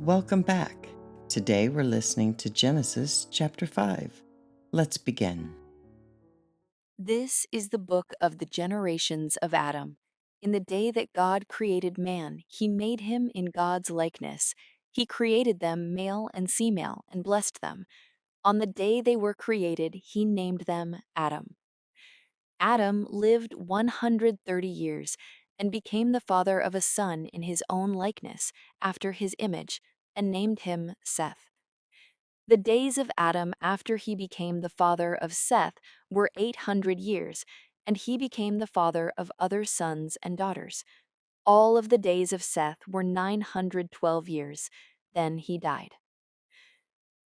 Welcome back. Today we're listening to Genesis chapter 5. Let's begin. This is the book of the generations of Adam. In the day that God created man, he made him in God's likeness. He created them male and female and blessed them. On the day they were created, he named them Adam. Adam lived 130 years and became the father of a son in his own likeness, after his image, and named him Seth. The days of Adam after he became the father of Seth were 800 years, and he became the father of other sons and daughters. All of the days of Seth were 912 years. Then he died.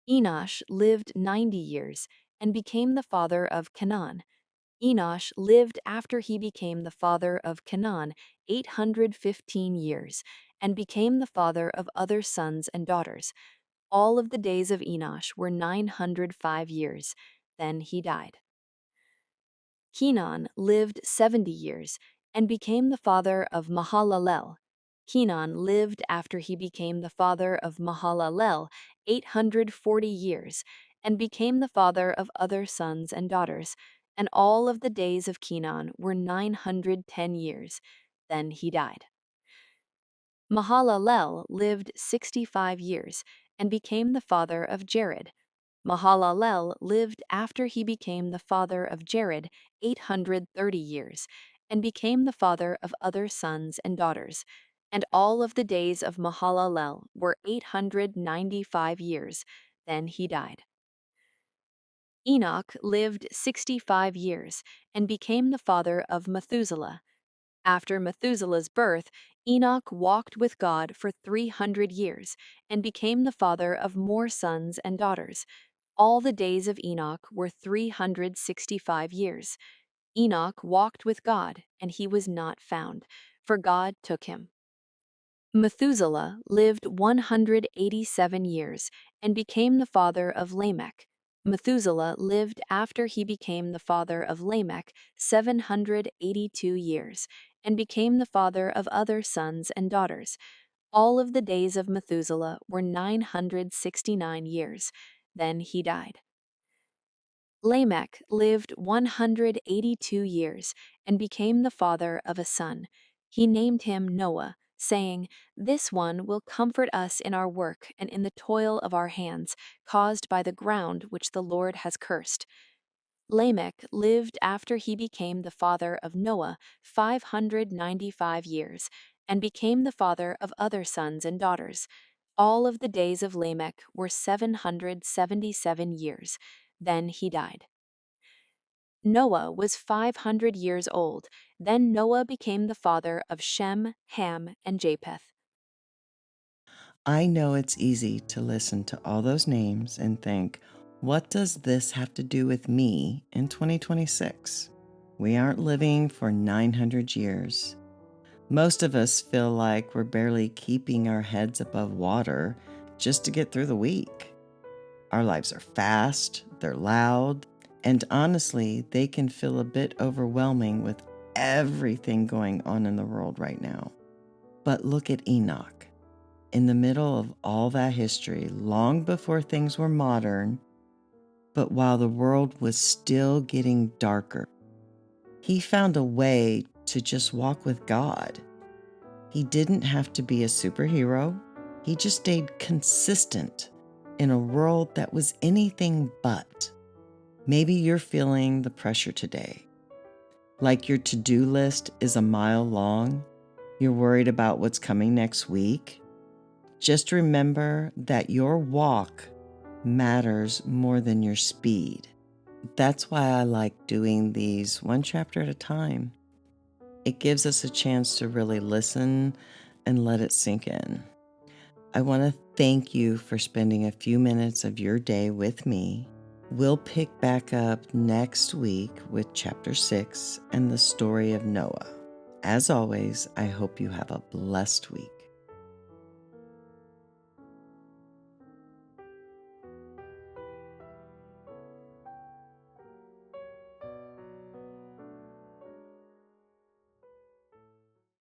Enosh lived 90 years and became the father of Canaan. Enosh lived after he became the father of Canaan 815 years and became the father of other sons and daughters. All of the days of Enosh were 905 years. Then he died. Kenan lived 70 years and became the father of Mahalalel. Kenan lived after he became the father of Mahalalel 840 years and became the father of other sons and daughters. And all of the days of Kenan were 910 years. Then he died. Mahalalel lived 65 years and became the father of Jared. Mahalalel lived after he became the father of Jared 830 years and became the father of other sons and daughters. And all of the days of Mahalalel were 895 years. Then he died. Enoch lived 65 years and became the father of Methuselah. After Methuselah's birth, Enoch walked with God for 300 years and became the father of more sons and daughters. All the days of Enoch were 365 years. Enoch walked with God, and he was not found, for God took him. Methuselah lived 187 years and became the father of Lamech. Methuselah lived after he became the father of Lamech 782 years and became the father of other sons and daughters. All of the days of Methuselah were 969 years. Then he died. Lamech lived 182 years and became the father of a son. He named him Noah, saying, "This one will comfort us in our work and in the toil of our hands, caused by the ground which the Lord has cursed." Lamech lived after he became the father of Noah 595 years and became the father of other sons and daughters. All of the days of Lamech were 777 years. Then he died. Noah was 500 years old. Then Noah became the father of Shem, Ham, and Japheth. I know it's easy to listen to all those names and think, what does this have to do with me in 2026? We aren't living for 900 years. Most of us feel like we're barely keeping our heads above water just to get through the week. Our lives are fast, they're loud, and honestly, they can feel a bit overwhelming with everything going on in the world right now. But look at Enoch. In the middle of all that history, long before things were modern, but while the world was still getting darker, he found a way to just walk with God. He didn't have to be a superhero. He just stayed consistent in a world that was anything but. Maybe you're feeling the pressure today. Like your to-do list is a mile long. You're worried about what's coming next week. Just remember that your walk matters more than your speed. That's why I like doing these one chapter at a time. It gives us a chance to really listen and let it sink in. I want to thank you for spending a few minutes of your day with me. We'll pick back up next week with chapter 6 and the story of Noah. As always, I hope you have a blessed week.